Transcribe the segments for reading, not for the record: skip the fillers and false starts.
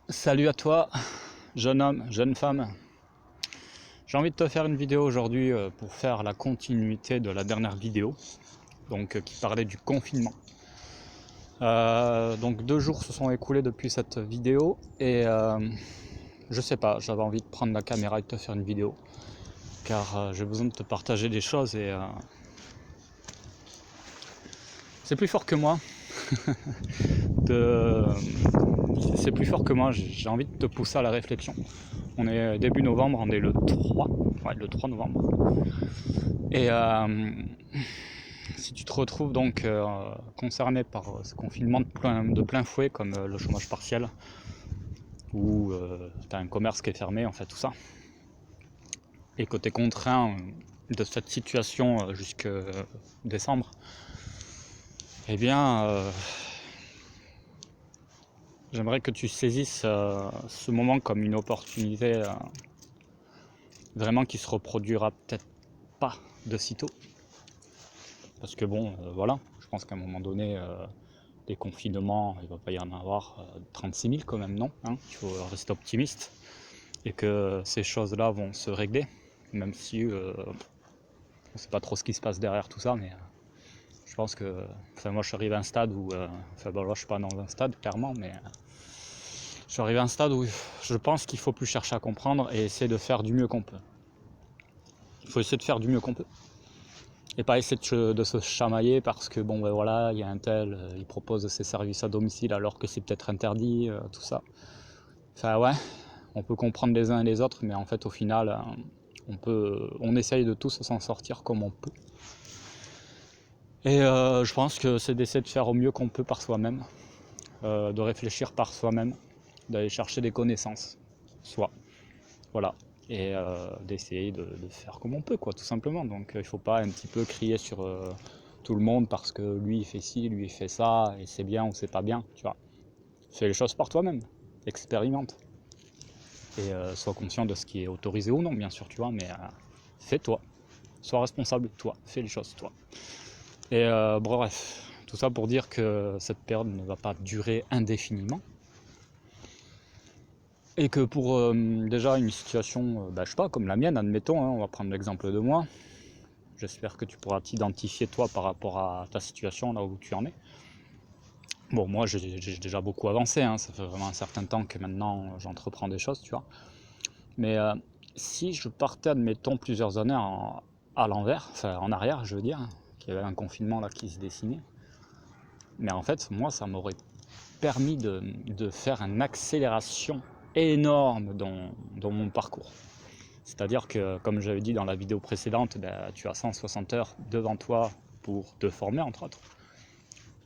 Salut à toi, jeune homme, jeune femme. J'ai envie de te faire une vidéo aujourd'hui pour faire la continuité de la dernière vidéo, qui parlait du confinement. Donc 2 jours se sont écoulés depuis cette vidéo et je sais pas, j'avais envie de prendre la caméra et de te faire une vidéo car j'ai besoin de te partager des choses et c'est plus fort que moi. C'est plus fort que moi, j'ai envie de te pousser à la réflexion. On est début novembre, on est le 3, le 3 novembre. Et si tu te retrouves donc concerné par ce confinement de plein fouet, comme le chômage partiel, ou tu as un commerce qui est fermé, en fait, tout ça, et que tu es contraint de cette situation jusqu'à décembre, eh bien, j'aimerais que tu saisisses ce moment comme une opportunité vraiment qui se reproduira peut-être pas de sitôt. Parce que bon, voilà, je pense qu'à un moment donné, des confinements, il ne va pas y en avoir 36 000 quand même, non, hein, il faut rester optimiste. Et que ces choses-là vont se régler, même si on ne sait pas trop ce qui se passe derrière tout ça, mais je pense que, moi je suis arrivé à un stade où, là je suis pas dans un stade clairement, mais je suis arrivé à un stade où je pense qu'il faut plus chercher à comprendre et essayer de faire du mieux qu'on peut. Il faut essayer de faire du mieux qu'on peut. Et pas essayer de se chamailler parce que bon ben voilà, il y a un tel, il propose ses services à domicile alors que c'est peut-être interdit, tout ça. Enfin ouais, on peut comprendre les uns et les autres, mais en fait au final, on essaye de tous s'en sortir comme on peut. Et je pense que c'est d'essayer de faire au mieux qu'on peut par soi-même, de réfléchir par soi-même, d'aller chercher des connaissances, soi, voilà. Et d'essayer de faire comme on peut, quoi, tout simplement. Donc il faut pas un petit peu crier sur tout le monde parce que lui il fait ci, lui il fait ça, et c'est bien ou c'est pas bien, tu vois. Fais les choses par toi-même, expérimente. Et sois conscient de ce qui est autorisé ou non, bien sûr, tu vois, mais fais-toi. Sois responsable, toi, fais les choses, toi. Et bref, tout ça pour dire que cette période ne va pas durer indéfiniment. Et que pour déjà une situation, je sais pas, comme la mienne, admettons, hein, on va prendre l'exemple de moi. J'espère que tu pourras t'identifier toi par rapport à ta situation, là où tu en es. Bon, moi j'ai déjà beaucoup avancé, hein, ça fait vraiment un certain temps que maintenant j'entreprends des choses, tu vois. Mais si je partais, admettons, plusieurs années à l'envers, enfin en arrière, je veux dire, qu'il y avait un confinement là qui se dessinait, mais en fait, moi, ça m'aurait permis de faire une accélération énorme dans mon parcours. C'est-à-dire que, comme j'avais dit dans la vidéo précédente, tu as 160 heures devant toi pour te former, entre autres,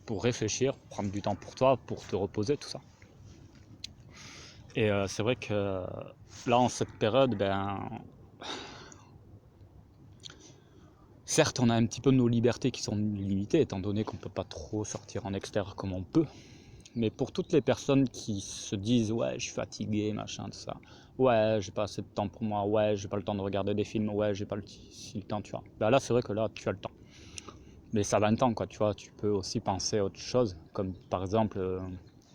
pour réfléchir, prendre du temps pour toi, pour te reposer, tout ça. Et c'est vrai que là, en cette période, certes, on a un petit peu nos libertés qui sont limitées, étant donné qu'on ne peut pas trop sortir en extérieur comme on peut. Mais pour toutes les personnes qui se disent « ouais, je suis fatigué, machin, tout ça. Ouais, j'ai pas assez de temps pour moi. Ouais, j'ai pas le temps de regarder des films. Ouais, j'ai pas le temps, tu vois. » Là, c'est vrai que là, tu as le temps. Mais ça va un temps, quoi, tu vois. Tu peux aussi penser à autre chose, comme par exemple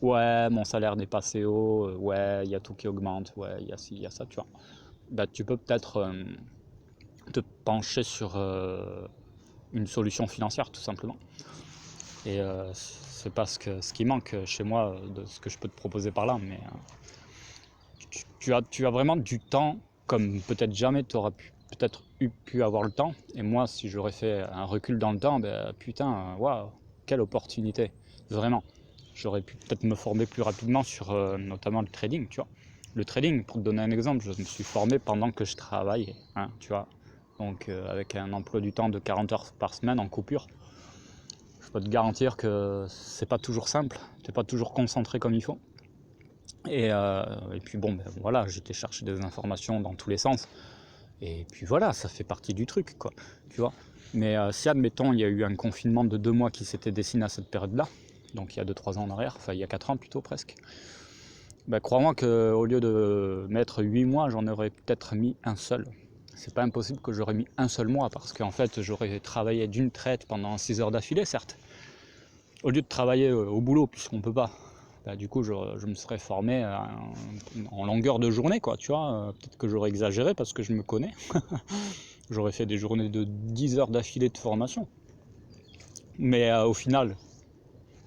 ouais, mon salaire n'est pas assez haut. Ouais, il y a tout qui augmente. Ouais, il y a ci, il y a ça, tu vois. Tu peux peut-être te pencher sur une solution financière, tout simplement. Et c'est pas ce qui manque chez moi de ce que je peux te proposer par là, mais tu as vraiment du temps comme peut-être jamais tu auras peut-être pu avoir le temps. Et moi, si j'aurais fait un recul dans le temps, putain, waouh, quelle opportunité, vraiment. J'aurais pu peut-être me former plus rapidement sur notamment le trading, tu vois. Le trading, pour te donner un exemple, je me suis formé pendant que je travaillais, hein, tu vois. Donc avec un emploi du temps de 40 heures par semaine en coupure. Je peux te garantir que c'est pas toujours simple, t'es pas toujours concentré comme il faut. Et puis bon, voilà, j'étais chercher des informations dans tous les sens. Et puis voilà, ça fait partie du truc, quoi, tu vois. Mais si, admettons, il y a eu un confinement de 2 mois qui s'était dessiné à cette période-là, donc il y a 2-3 ans en arrière, enfin il y a 4 ans plutôt presque, crois-moi qu'au lieu de mettre 8 mois, j'en aurais peut-être mis un seul. C'est pas impossible que j'aurais mis un seul mois, parce qu'en fait, j'aurais travaillé d'une traite pendant 6 heures d'affilée, certes. Au lieu de travailler au boulot, puisqu'on peut pas, bah, du coup je me serais formé en longueur de journée, quoi, tu vois. Peut-être que j'aurais exagéré parce que je me connais. J'aurais fait des journées de 10 heures d'affilée de formation. Mais au final,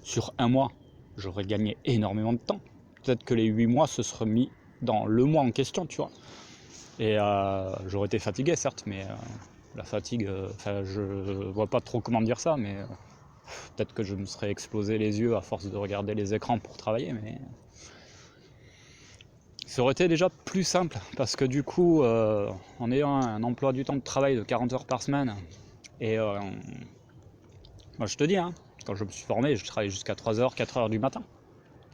sur un mois, j'aurais gagné énormément de temps. Peut-être que les 8 mois se seraient mis dans le mois en question, tu vois. Et j'aurais été fatigué, certes, mais la fatigue, je vois pas trop comment dire ça, mais peut-être que je me serais explosé les yeux à force de regarder les écrans pour travailler, mais ça aurait été déjà plus simple, parce que du coup, en ayant un emploi du temps de travail de 40 heures par semaine, et moi je te dis, hein, quand je me suis formé, je travaillais jusqu'à 3h, 4h du matin.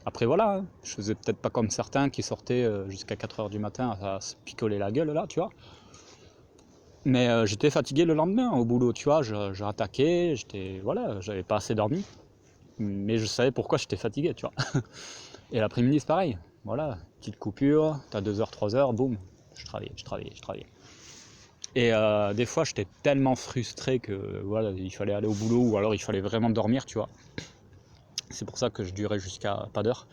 Après voilà, hein, je faisais peut-être pas comme certains qui sortaient jusqu'à 4h du matin à se picoler la gueule là, tu vois. Mais j'étais fatigué le lendemain au boulot, tu vois, je rattaquais, voilà, j'avais pas assez dormi, mais je savais pourquoi j'étais fatigué, tu vois. Et l'après-midi c'est pareil, voilà, petite coupure, t'as 2h, 3h, boum, je travaillais. Et des fois j'étais tellement frustré que voilà, il fallait aller au boulot ou alors il fallait vraiment dormir, tu vois. C'est pour ça que je durais jusqu'à pas d'heure.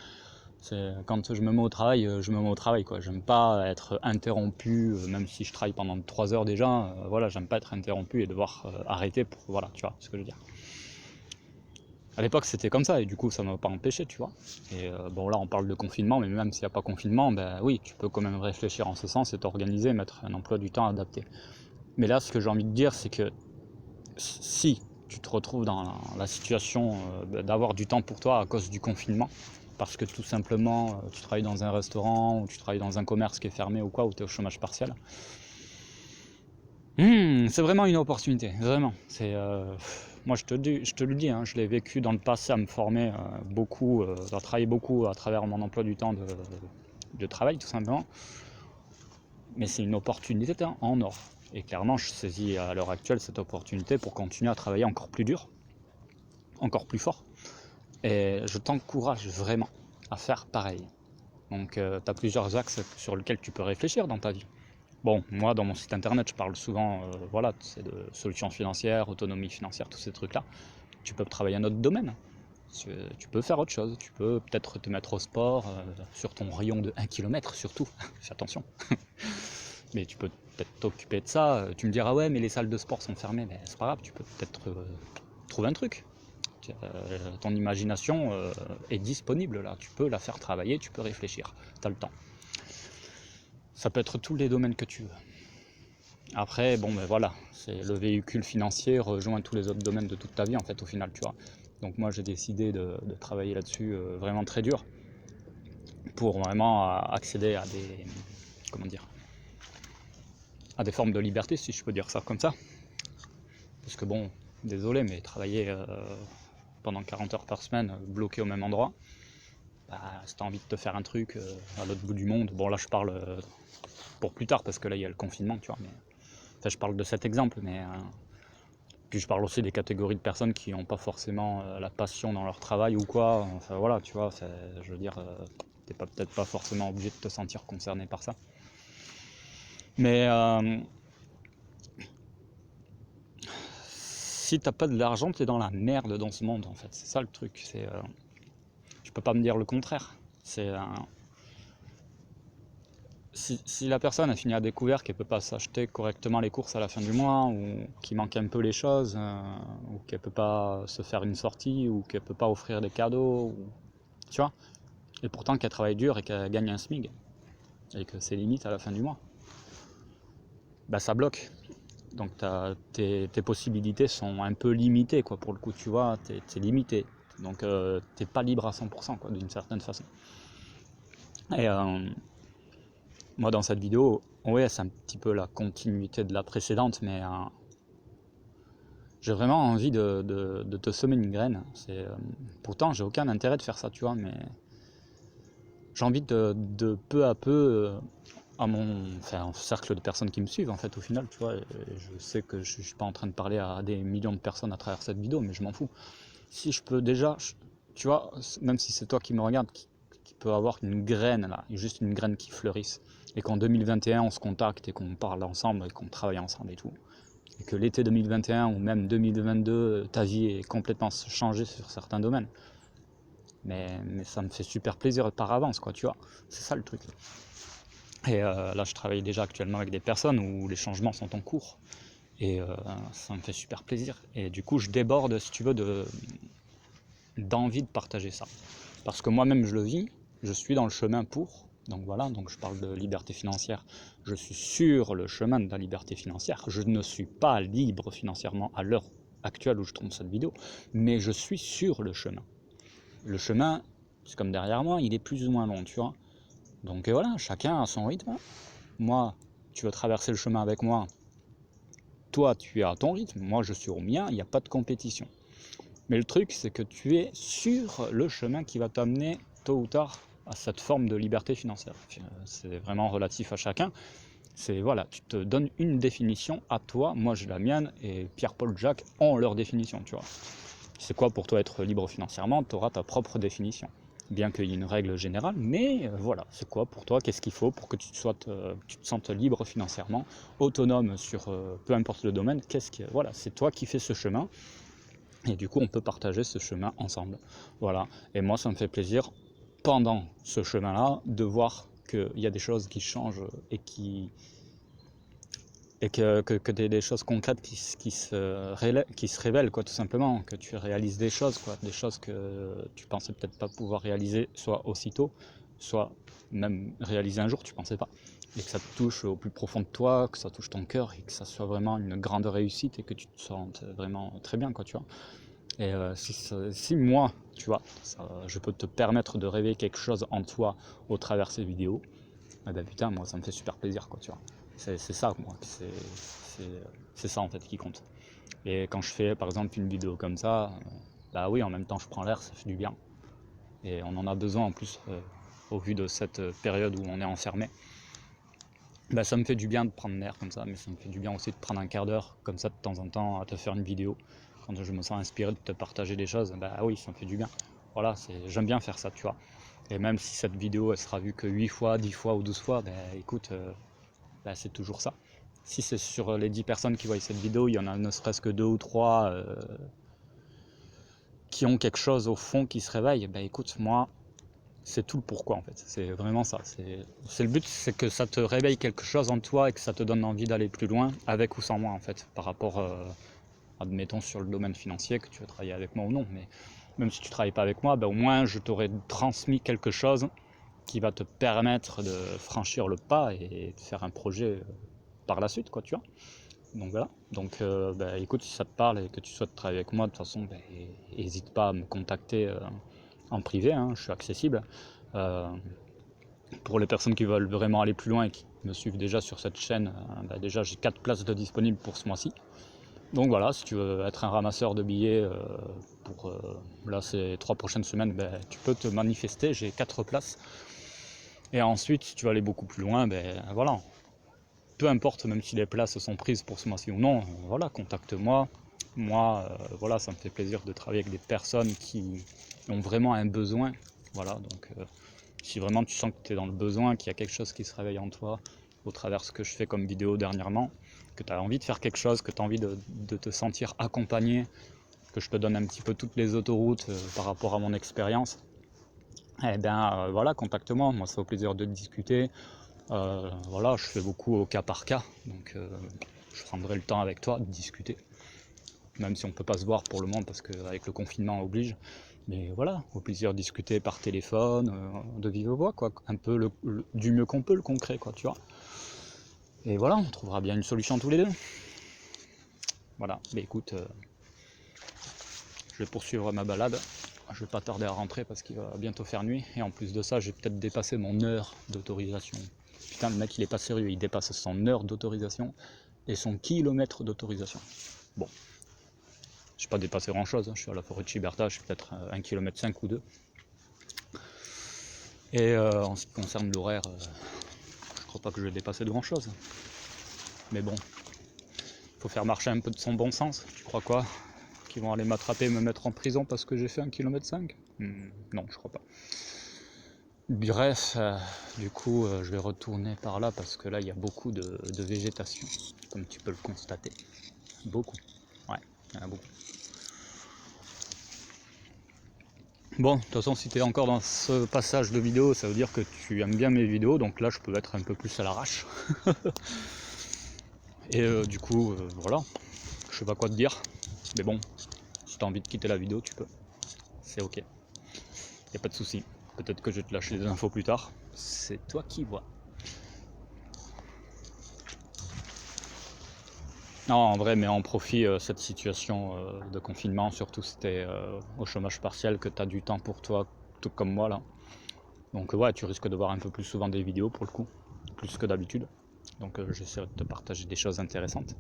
Quand je me mets au travail, je me mets au travail, quoi. J'aime pas être interrompu, même si je travaille pendant 3 heures déjà, voilà, j'aime pas être interrompu et devoir arrêter pour, voilà, tu vois ce que je veux dire. À l'époque c'était comme ça et du coup ça m'a pas empêché, tu vois. Et bon là on parle de confinement, mais même s'il n'y a pas confinement, ben oui, tu peux quand même réfléchir en ce sens et t'organiser, mettre un emploi du temps adapté. Mais là ce que j'ai envie de dire c'est que si tu te retrouves dans la situation d'avoir du temps pour toi à cause du confinement, parce que tout simplement tu travailles dans un restaurant ou tu travailles dans un commerce qui est fermé ou quoi, ou tu es au chômage partiel, c'est vraiment une opportunité, vraiment. Moi je te le dis, hein, je l'ai vécu dans le passé à me former beaucoup, à travailler beaucoup à travers mon emploi du temps de travail tout simplement. Mais c'est une opportunité en or. Et clairement je saisis à l'heure actuelle cette opportunité pour continuer à travailler encore plus dur, encore plus fort. Et je t'encourage vraiment à faire pareil. Donc tu as plusieurs axes sur lesquels tu peux réfléchir dans ta vie. Bon, moi dans mon site internet je parle souvent voilà, c'est de solutions financières, autonomie financière, tous ces trucs là. Tu peux travailler un autre domaine. Tu peux faire autre chose, tu peux peut-être te mettre au sport sur ton rayon de 1 km surtout, fais attention. Mais tu peux peut-être t'occuper de ça, tu me diras ouais mais les salles de sport sont fermées, mais c'est pas grave, tu peux peut-être trouver un truc. Ton imagination est disponible là, tu peux la faire travailler, tu peux réfléchir, tu as le temps. Ça peut être tous les domaines que tu veux. Après, bon ben voilà, c'est le véhicule financier rejoint tous les autres domaines de toute ta vie en fait au final, tu vois. Donc moi j'ai décidé de travailler là-dessus vraiment très dur pour vraiment accéder à des, comment dire, à des formes de liberté, si je peux dire ça comme ça. Parce que bon, désolé, mais travailler pendant 40 heures par semaine, bloqué au même endroit, bah, si t'as envie de te faire un truc à l'autre bout du monde, bon là je parle pour plus tard parce que là il y a le confinement, tu vois, mais enfin, je parle de cet exemple, mais puis je parle aussi des catégories de personnes qui n'ont pas forcément la passion dans leur travail ou quoi, enfin voilà, tu vois, je veux dire, t'es peut-être pas forcément obligé de te sentir concerné par ça. Mais si t'as pas de l'argent, t'es dans la merde dans ce monde en fait, c'est ça le truc, tu peux pas me dire le contraire. Si la personne a fini à découvert qu'elle peut pas s'acheter correctement les courses à la fin du mois, ou qu'il manque un peu les choses, ou qu'elle peut pas se faire une sortie, ou qu'elle peut pas offrir des cadeaux, tu vois, et pourtant qu'elle travaille dur et qu'elle gagne un SMIG, et que c'est limite à la fin du mois, bah ça bloque. Donc tes possibilités sont un peu limitées, quoi, pour le coup, tu vois, t'es limité. Donc t'es pas libre à 100%, quoi, d'une certaine façon. Et moi dans cette vidéo, ouais, c'est un petit peu la continuité de la précédente, mais j'ai vraiment envie de te semer une graine. Pourtant j'ai aucun intérêt de faire ça, tu vois, mais j'ai envie de peu à peu à mon cercle de personnes qui me suivent en fait au final, tu vois, et je sais que je suis pas en train de parler à des millions de personnes à travers cette vidéo, mais je m'en fous. Si je peux déjà, tu vois, même si c'est toi qui me regarde, qui peut avoir une graine là, juste une graine qui fleurisse, et qu'en 2021 on se contacte et qu'on parle ensemble et qu'on travaille ensemble et tout, et que l'été 2021 ou même 2022 ta vie est complètement changée sur certains domaines, mais ça me fait super plaisir par avance, quoi, tu vois. C'est ça le truc. Et là, je travaille déjà actuellement avec des personnes où les changements sont en cours. Et ça me fait super plaisir. Et du coup, je déborde, si tu veux, d'envie de partager ça. Parce que moi-même, je le vis, je suis dans le chemin pour. Donc voilà, donc je parle de liberté financière. Je suis sur le chemin de la liberté financière. Je ne suis pas libre financièrement à l'heure actuelle où je tourne cette vidéo, mais je suis sur le chemin. Le chemin, c'est comme derrière moi, il est plus ou moins long, tu vois. Donc voilà, chacun a son rythme. Moi, tu veux traverser le chemin avec moi, toi tu es à ton rythme, moi je suis au mien, il n'y a pas de compétition. Mais le truc, c'est que tu es sur le chemin qui va t'amener tôt ou tard à cette forme de liberté financière. C'est vraiment relatif à chacun. C'est voilà, tu te donnes une définition à toi, moi j'ai la mienne, et Pierre-Paul Jacques ont leur définition, tu vois. C'est quoi pour toi être libre financièrement? Tu auras ta propre définition. Bien qu'il y ait une règle générale, mais voilà, c'est quoi pour toi? Qu'est-ce qu'il faut pour que tu te sentes libre financièrement, autonome sur peu importe le domaine? Voilà, c'est toi qui fais ce chemin. Et du coup, on peut partager ce chemin ensemble. Voilà. Et moi, ça me fait plaisir, pendant ce chemin-là, de voir qu'il y a des choses qui changent et que des choses concrètes qui se révèlent, quoi, tout simplement. Que tu réalises des choses, quoi, des choses que tu pensais peut-être pas pouvoir réaliser, soit aussitôt, soit même réaliser un jour, tu pensais pas. Et que ça te touche au plus profond de toi, que ça touche ton cœur, et que ça soit vraiment une grande réussite, et que tu te sentes vraiment très bien, quoi, tu vois. Et si moi, tu vois, je peux te permettre de rêver quelque chose en toi au travers de ces vidéos, eh ben putain, moi ça me fait super plaisir, quoi, tu vois. C'est ça, moi, c'est ça en fait qui compte. Et quand je fais par exemple une vidéo comme ça, bah oui, en même temps je prends l'air, ça fait du bien. Et on en a besoin en plus, au vu de cette période où on est enfermé. Bah, ça me fait du bien de prendre l'air comme ça, mais ça me fait du bien aussi de prendre un quart d'heure comme ça de temps en temps à te faire une vidéo. Quand je me sens inspiré de te partager des choses, bah oui, ça me fait du bien. Voilà, j'aime bien faire ça, tu vois. Et même si cette vidéo elle sera vue que 8 fois, 10 fois ou 12 fois, bah écoute, bah, c'est toujours ça. Si c'est sur les 10 personnes qui voient cette vidéo, il y en a ne serait-ce que 2 ou 3 qui ont quelque chose au fond qui se réveille, bah écoute, moi, c'est tout le pourquoi en fait, c'est vraiment ça. C'est le but, c'est que ça te réveille quelque chose en toi et que ça te donne envie d'aller plus loin, avec ou sans moi en fait, par rapport, admettons sur le domaine financier, que tu veux travailler avec moi ou non, mais même si tu ne travailles pas avec moi, bah, au moins je t'aurais transmis quelque chose qui va te permettre de franchir le pas et de faire un projet par la suite, quoi, tu vois. Donc voilà, donc bah, écoute, si ça te parle et que tu souhaites travailler avec moi, de toute façon, bah, n'hésite pas à me contacter en privé, hein, je suis accessible. Euh, pour les personnes qui veulent vraiment aller plus loin et qui me suivent déjà sur cette chaîne, bah, déjà j'ai 4 places de disponibles pour ce mois-ci. Donc voilà, si tu veux être un ramasseur de billets pour là ces 3 prochaines semaines, bah, tu peux te manifester, j'ai 4 places. Et ensuite, si tu veux aller beaucoup plus loin, ben voilà, peu importe, même si les places sont prises pour ce mois-ci ou non, voilà, contacte-moi. Moi, voilà, ça me fait plaisir de travailler avec des personnes qui ont vraiment un besoin. Voilà, donc si vraiment tu sens que tu es dans le besoin, qu'il y a quelque chose qui se réveille en toi au travers de ce que je fais comme vidéo dernièrement, que tu as envie de faire quelque chose, que tu as envie de te sentir accompagné, que je te donne un petit peu toutes les autoroutes par rapport à mon expérience, eh bien voilà, contacte-moi, moi ça fait au plaisir de discuter. Voilà, je fais beaucoup au cas par cas, donc je prendrai le temps avec toi de discuter, même si on ne peut pas se voir pour le moment parce qu'avec le confinement on oblige. Mais voilà, au plaisir de discuter par téléphone, de vive voix, quoi, un peu du mieux qu'on peut, le concret, quoi, tu vois. Et voilà, on trouvera bien une solution tous les deux. Voilà, mais écoute, je vais poursuivre ma balade. Je vais pas tarder à rentrer parce qu'il va bientôt faire nuit. Et en plus de ça, j'ai peut-être dépassé mon heure d'autorisation. Putain, le mec il est pas sérieux, il dépasse son heure d'autorisation et son kilomètre d'autorisation. Bon, je n'ai pas dépassé grand chose, hein. Je suis à la forêt de Chiberta, je suis peut-être 1,5 km ou 2. Et en ce qui concerne l'horaire, je crois pas que je vais dépasser de grand chose. Mais bon, il faut faire marcher un peu de son bon sens. Tu crois quoi? Qu'ils vont aller m'attraper et me mettre en prison parce que j'ai fait 1,5 km? Non, je crois pas. Bref, du coup, je vais retourner par là parce que là, il y a beaucoup de végétation, comme tu peux le constater. Beaucoup. Ouais, il y en a beaucoup. Bon, de toute façon, si tu es encore dans ce passage de vidéo, ça veut dire que tu aimes bien mes vidéos, donc là je peux être un peu plus à l'arrache. Et du coup, voilà, je sais pas quoi te dire, mais bon, si tu as envie de quitter la vidéo, tu peux, c'est ok, y a pas de souci. Peut-être que je vais te lâcher des infos plus tard, c'est toi qui vois. Non, en vrai, mais en profit cette situation de confinement, surtout si t'es au chômage partiel, que tu as du temps pour toi, tout comme moi là. Donc ouais, tu risques de voir un peu plus souvent des vidéos pour le coup, plus que d'habitude. Donc j'essaierai de te partager des choses intéressantes.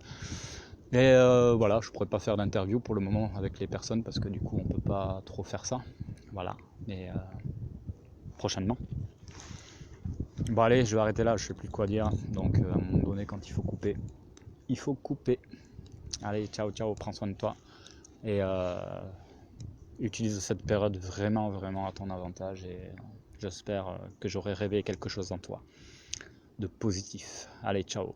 Et voilà, je pourrais pas faire d'interview pour le moment avec les personnes parce que du coup on peut pas trop faire ça. Voilà, mais prochainement. Bon allez, je vais arrêter là, je sais plus quoi dire. Donc à un moment donné quand il faut couper. Allez, ciao ciao, prends soin de toi. Et utilise cette période vraiment vraiment à ton avantage et j'espère que j'aurai réveillé quelque chose en toi de positif. Allez, ciao.